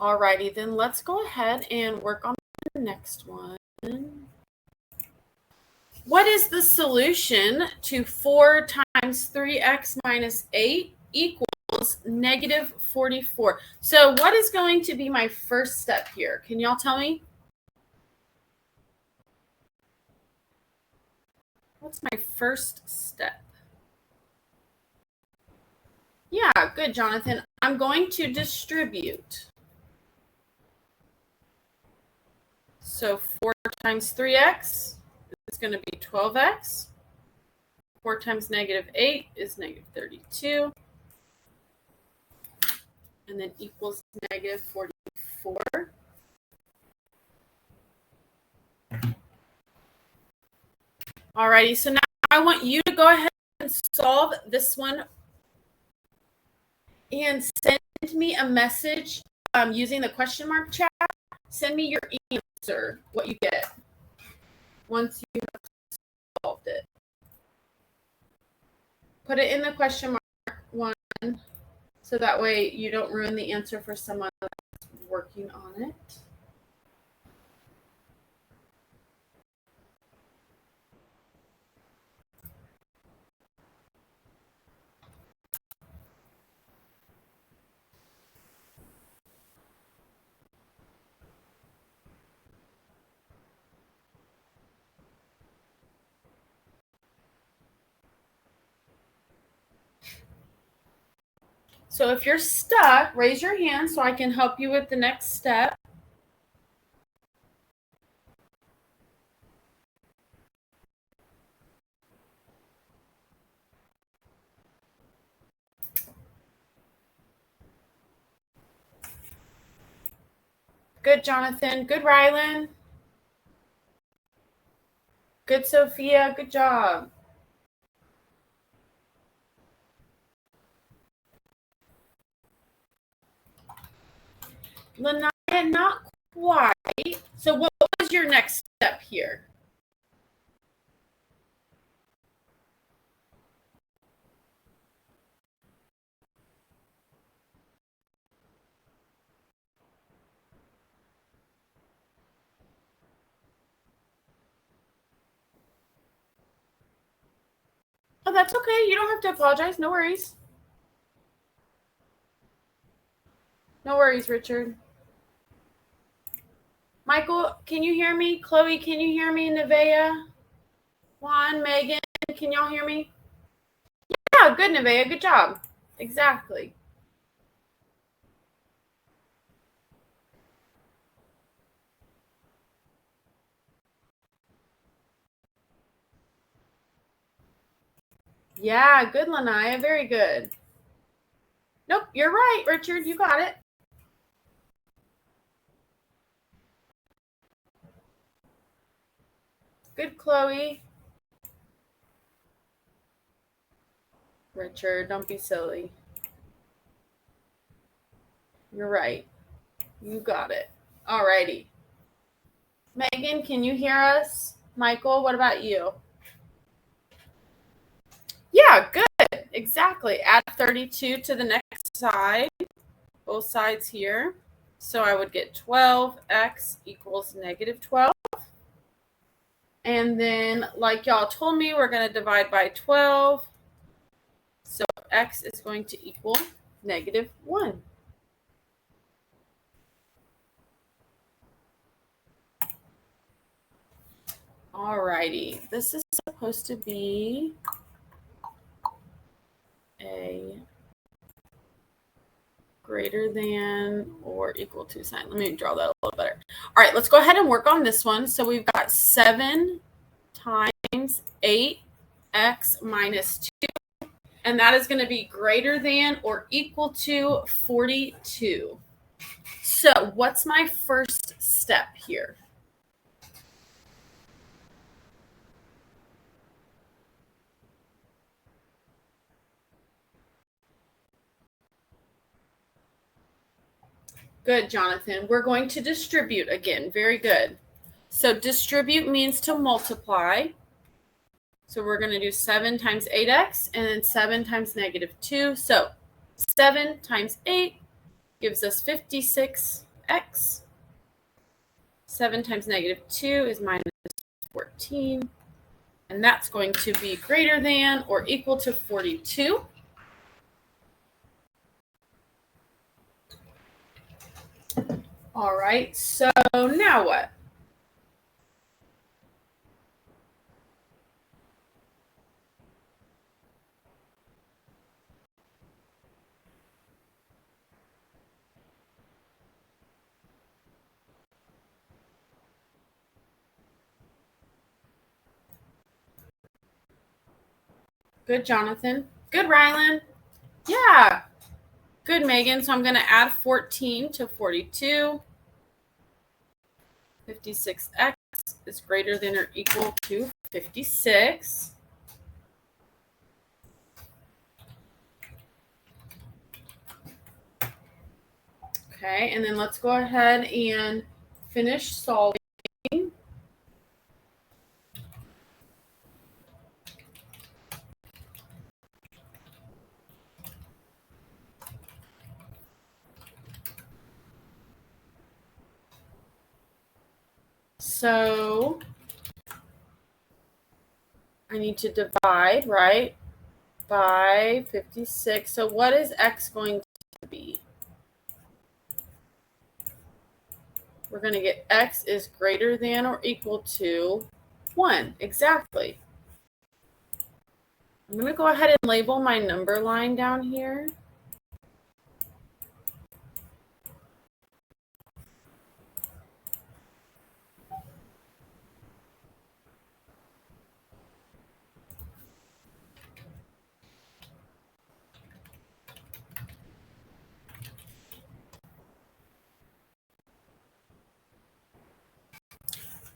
Alrighty, then let's go ahead and work on the next one. What is the solution to 4 times 3x minus 8 equals negative 44? So what is going to be my first step here? Can y'all tell me? What's my first step? Yeah, good, Jonathan. I'm going to distribute. So 4 times 3x is going to be 12x. 4 times negative 8 is negative 32. And then equals negative 44. Alrighty, so now I want you to go ahead and solve this one and send me a message using the question mark chat. Send me your answer, what you get once you have solved it. Put it in the question mark one so that way you don't ruin the answer for someone that's working on it. So if you're stuck, raise your hand so I can help you with the next step. Good, Jonathan. Good, Rylan. Good, Sophia. Good job. Lanaya, not quite. So what was your next step here? Oh, that's okay. You don't have to apologize. No worries. No worries, Richard. Michael, can you hear me? Chloe, can you hear me? Nevaeh? Juan, Megan, can y'all hear me? Yeah, good, Nevaeh. Good job. Exactly. Yeah, good, Lanaya. Very good. Nope, you're right, Richard. You got it. Good, Chloe. Richard, don't be silly. You're right. You got it. Alrighty. Megan, can you hear us? Michael, what about you? Yeah, good. Exactly. Add 32 to the next side. Both sides here. So I would get 12x equals negative 12. And then, like y'all told me, we're going to divide by 12. So x is going to equal negative 1. Alrighty. This is supposed to be a greater than or equal to sign. Let me draw that a little better. All right, let's go ahead and work on this one. So we've got 7 times 8x minus 2. And that is going to be greater than or equal to 42. So what's my first step here? Good, Jonathan. We're going to distribute again. Very good. So distribute means to multiply. So we're going to do 7 times 8x and then 7 times negative 2. So 7 times 8 gives us 56. x. 7 times negative 2 is minus 14. And that's going to be greater than or equal to 42. All right, so now what? Good, Jonathan. Good, Rylan. Yeah. Good, Megan. So I'm going to add 14 to 42. 56x is greater than or equal to 56. Okay, and then let's go ahead and finish solving. So I need to divide, right, by 56. So what is x going to be? We're going to get x is greater than or equal to 1. Exactly. I'm going to go ahead and label my number line down here.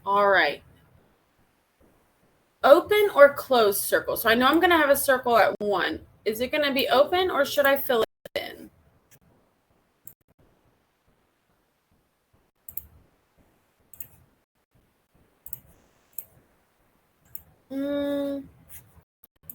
All right. Open or closed circle? So I know I'm going to have a circle at 1. Is it going to be open or should I fill it in?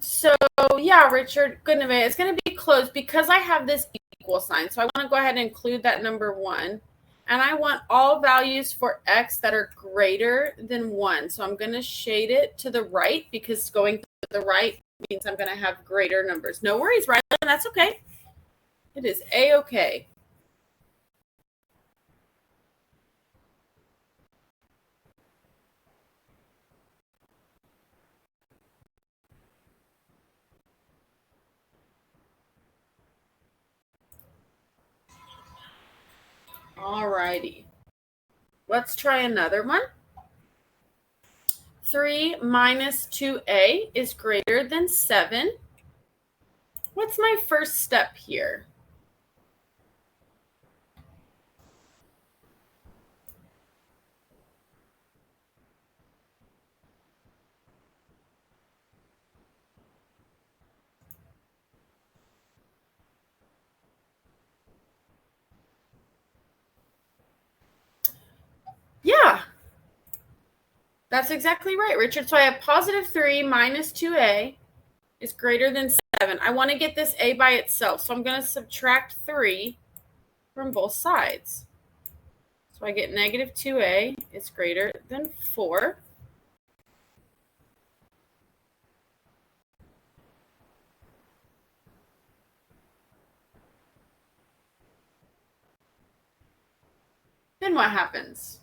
So yeah, Richard, good enough. It's going to be closed because I have this equal sign. So I want to go ahead and include that number 1. And I want all values for x that are greater than 1. So I'm going to shade it to the right because going to the right means I'm going to have greater numbers. No worries, Rylan. That's okay. It is A-okay. All righty. Let's try another one. 3 minus 2a is greater than 7. What's my first step here? Yeah, that's exactly right, Richard. So I have positive 3 minus 2a is greater than 7. I want to get this a by itself. So I'm going to subtract 3 from both sides. So I get negative 2a is greater than 4. Then what happens?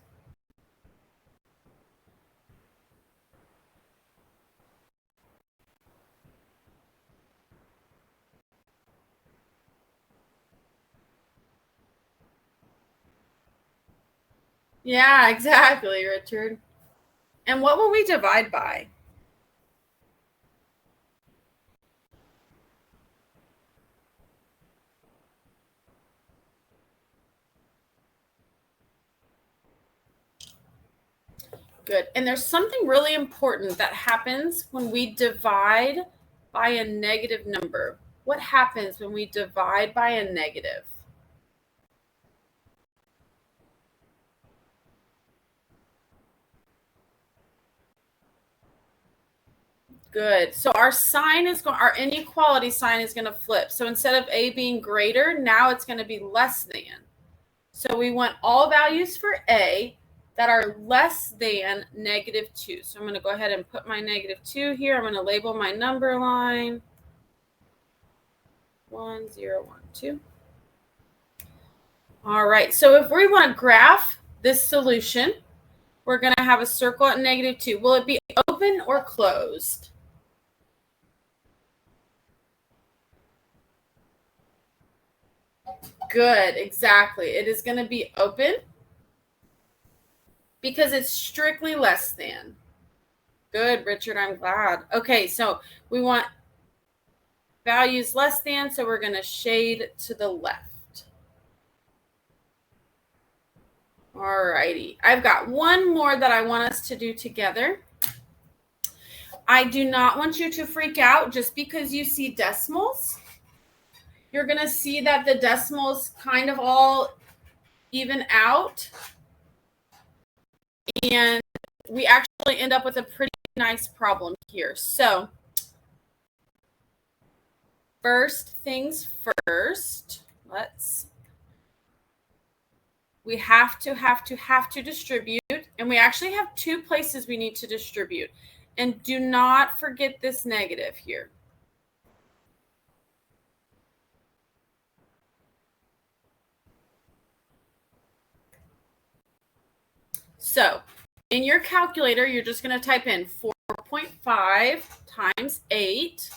Yeah, exactly, Richard. And what will we divide by? Good. And there's something really important that happens when we divide by a negative number. What happens when we divide by a negative? Good. So our sign is going, our inequality sign is going to flip. So instead of a being greater, now it's going to be less than. So we want all values for A that are less than -2. So I'm going to go ahead and put my -2 here. I'm going to label my number line 1, 0, 1, 2. All right, so if we want to graph this solution, we're going to have a circle at -2. Will it be open or closed? Good, exactly. It is going to be open because it's strictly less than. Good, Richard, I'm glad. Okay, so we want values less than, so we're going to shade to the left. All righty. I've got one more that I want us to do together. I do not want you to freak out just because you see decimals. You're going to see that the decimals kind of all even out. And we actually end up with a pretty nice problem here. So first things first, we have to distribute, and we actually have two places we need to distribute. And do not forget this negative here. So in your calculator, you're just going to type in 4.5 times 8.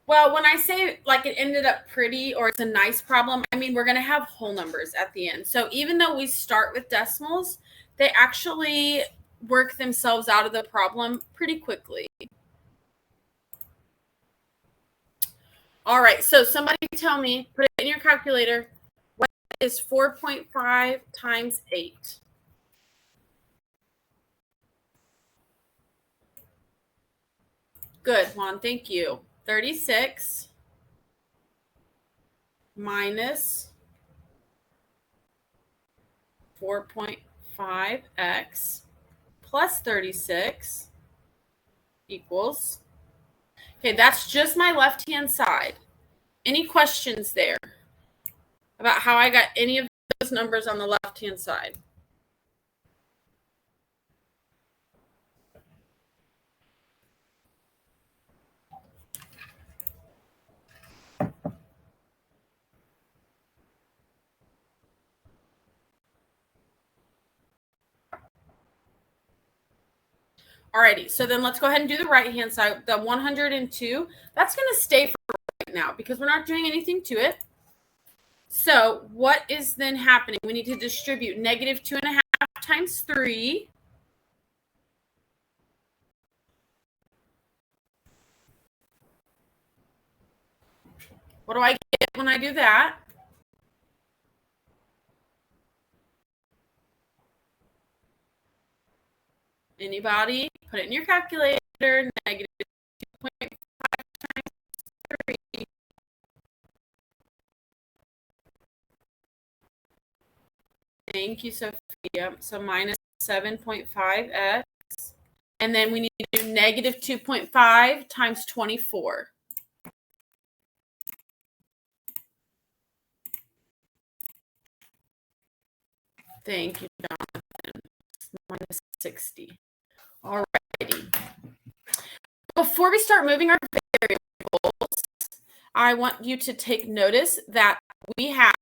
Well, when I say like it ended up pretty or it's a nice problem, I mean we're going to have whole numbers at the end. So even though we start with decimals, they actually work themselves out of the problem pretty quickly. All right, so somebody tell me, put it in your calculator, what is 4.5 times 8? Good, Juan, thank you. 36 minus 4.5x plus 36 equals, okay, that's just my left-hand side. Any questions there about how I got any of those numbers on the left-hand side? Alrighty, so then let's go ahead and do the right-hand side. The 102, that's going to stay for right now because we're not doing anything to it. So what is then happening? We need to distribute -2.5 times 3. What do I get when I do that? Anybody? Put it in your calculator. -2.5 times 3. Thank you, Sophia. So minus 7.5x. And then we need to do -2.5 times 24. Thank you, Jonathan. Minus 60. All righty. Before we start moving our variables, I want you to take notice that we have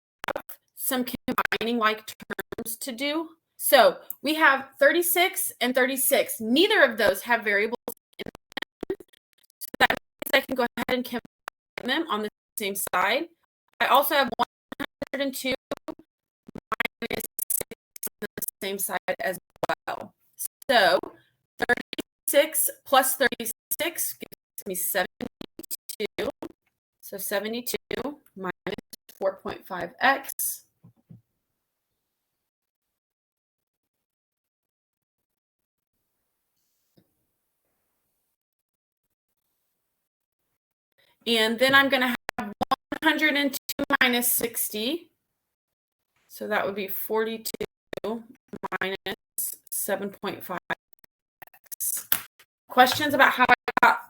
some combining like terms to do. So we have 36 and 36. Neither of those have variables in them. So that means I can go ahead and combine them on the same side. I also have 102 minus 6 on the same side as well. So 36 plus 36 gives me 72. So 72 minus 4.5x. And then I'm going to have 102 minus 60. So that would be 42 minus 7.5x. Questions about how I got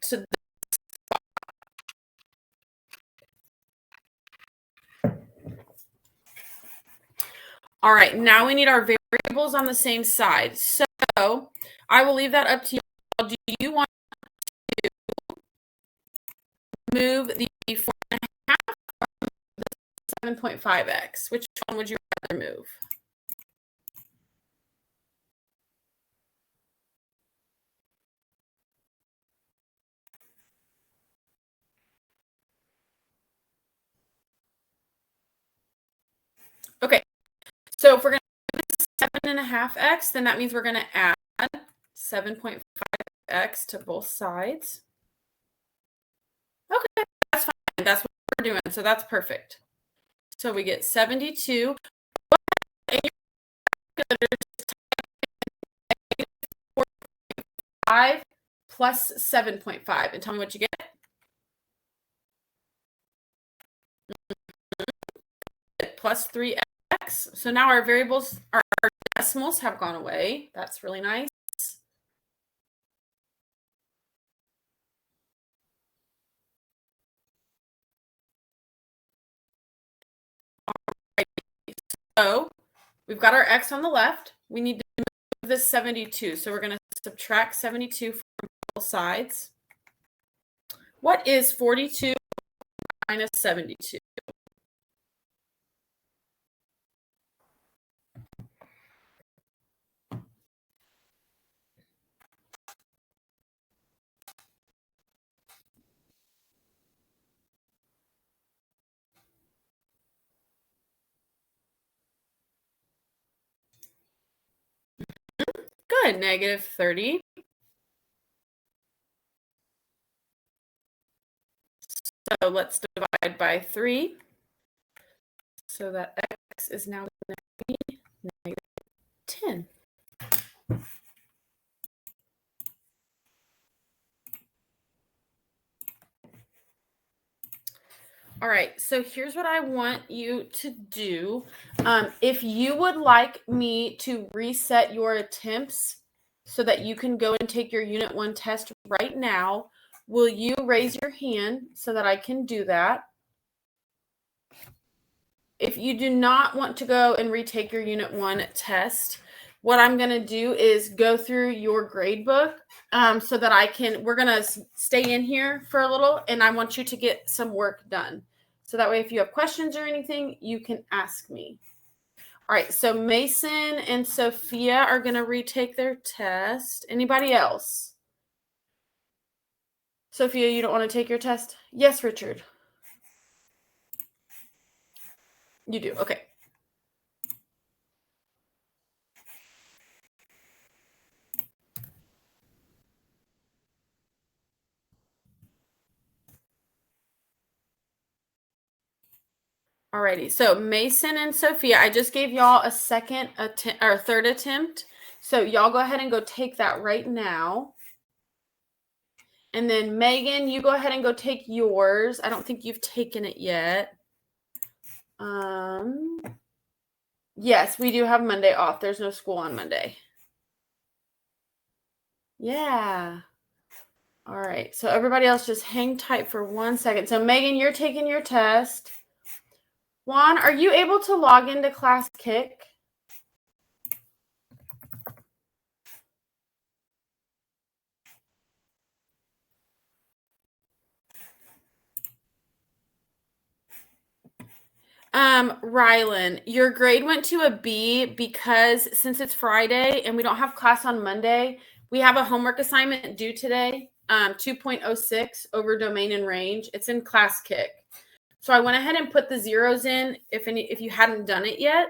to this? All right, now we need our variables on the same side. So I will leave that up to you. Do you want to move the 4.5 or the 7.5x? Which one would you rather move? Okay, so if we're going to do 7.5x, then that means we're going to add 7.5x to both sides. Okay, that's fine. That's what we're doing. So that's perfect. So we get 72. Plus 7.5. And tell me what you get. Plus 3x. So now our variables, our decimals have gone away. That's really nice. So we've got our x on the left. We need to move this 72. So we're going to subtract 72 from both sides. What is 42 minus 72? Good, negative 30. So let's divide by 3. So that x is now going to be negative 10. All right, so here's what I want you to do. If you would like me to reset your attempts so that you can go and take your Unit 1 test right now, will you raise your hand so that I can do that? If you do not want to go and retake your Unit 1 test, what I'm going to do is go through your grade book so that we're going to stay in here for a little, and I want you to get some work done. So that way, if you have questions or anything, you can ask me. All right, so Mason and Sophia are going to retake their test. Anybody else? Sophia, you don't want to take your test? Yes, Richard. You do, okay. Alrighty, so Mason and Sophia, I just gave y'all a second attempt or third attempt. So y'all go ahead and go take that right now. And then Megan, you go ahead and go take yours. I don't think you've taken it yet. Yes, we do have Monday off. There's no school on Monday. Yeah. All right. So everybody else just hang tight for 1 second. So Megan, you're taking your test. Juan, are you able to log into Class Kick? Rylan, your grade went to a B because since it's Friday and we don't have class on Monday, we have a homework assignment due today, 2.06 over domain and range. It's in Class Kick. So I went ahead and put the zeros in if you hadn't done it yet,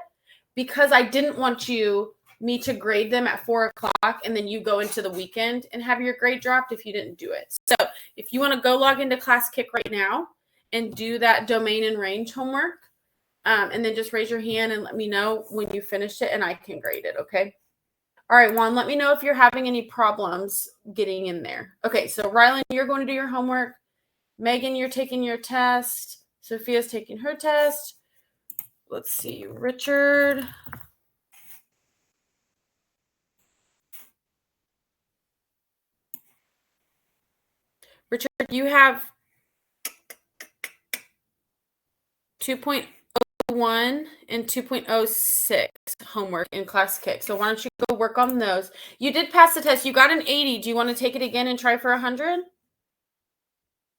because I didn't want me to grade them at 4 o'clock and then you go into the weekend and have your grade dropped if you didn't do it. So if you want to go log into Class Kick right now and do that domain and range homework, and then just raise your hand and let me know when you finish it and I can grade it, okay? All right, Juan, let me know if you're having any problems getting in there. Okay, so Rylan, you're going to do your homework. Megan, you're taking your test. Sophia's taking her test. Let's see, Richard. Richard, you have 2.06 2.01 and 2.06 homework in Class Kick. So why don't you go work on those? You did pass the test. You got an 80. Do you want to take it again and try for 100?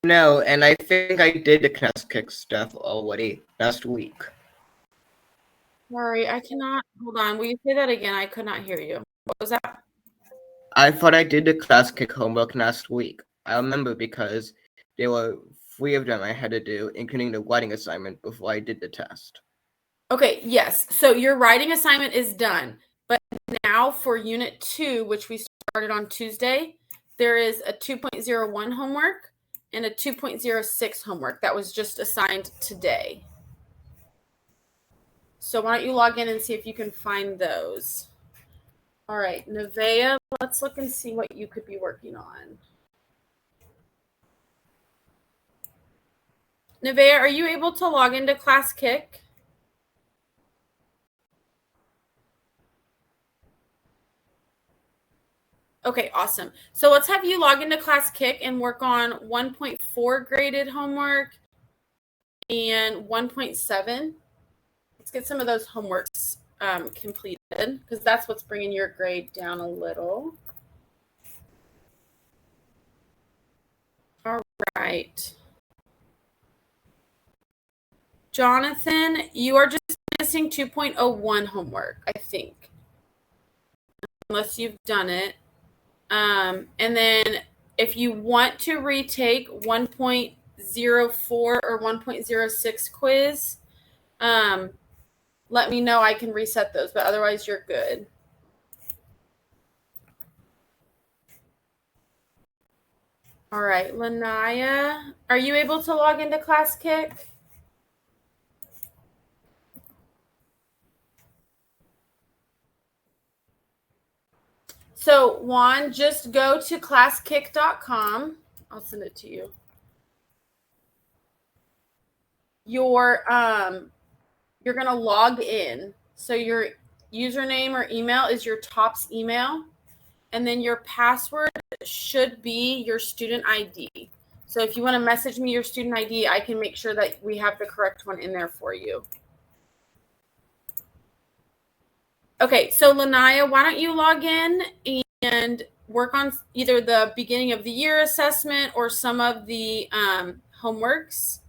No, and I think I did the Class Kick stuff already last week. Sorry, I cannot. Hold on. Will you say that again? I could not hear you. What was that? I thought I did the Class Kick homework last week. I remember because there were 3 of them I had to do, including the writing assignment before I did the test. Okay, yes. So your writing assignment is done. But now for Unit 2, which we started on Tuesday, there is a 2.01 homework and a 2.06 homework that was just assigned today. So why don't you log in and see if you can find those. All right, Nevaeh, let's look and see what you could be working on. Nevaeh, are you able to log into Class Kick? Okay, awesome. So let's have you log into Class Kick and work on 1.4 graded homework and 1.7. Let's get some of those homeworks completed because that's what's bringing your grade down a little. All right. Jonathan, you are just missing 2.01 homework, I think, unless you've done it. And then if you want to retake 1.04 or 1.06 quiz, let me know. I can reset those, but otherwise you're good. All right, Lanaya, are you able to log into Class Kick? So Juan, just go to classkick.com. I'll send it to you. You're going to log in. So your username or email is your TOPS email. And then your password should be your student ID. So if you want to message me your student ID, I can make sure that we have the correct one in there for you. Okay, so Lanaya, why don't you log in and work on either the beginning of the year assessment or some of the homeworks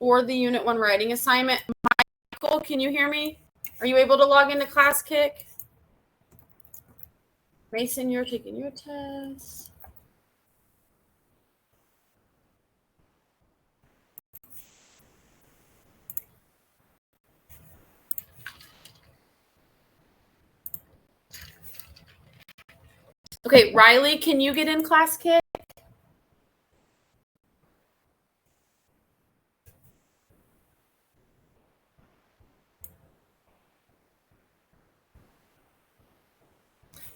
or the Unit 1 writing assignment. Michael, can you hear me? Are you able to log into Class Kick? Mason, you're taking your test. Okay, Riley, can you get in Class Kick?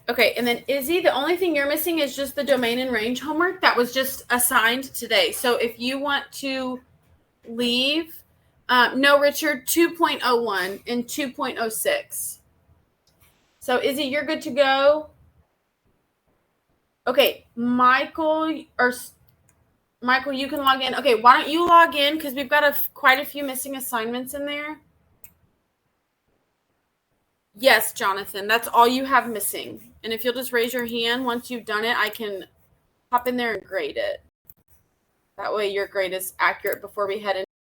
Okay, and then Izzy, the only thing you're missing is just the domain and range homework that was just assigned today. So if you want to leave, no, Richard, 2.01 and 2.06. So Izzy, you're good to go. Okay, Michael, you can log in. Okay, why don't you log in because we've got quite a few missing assignments in there. Yes, Jonathan, that's all you have missing. And if you'll just raise your hand once you've done it, I can hop in there and grade it. That way your grade is accurate before we head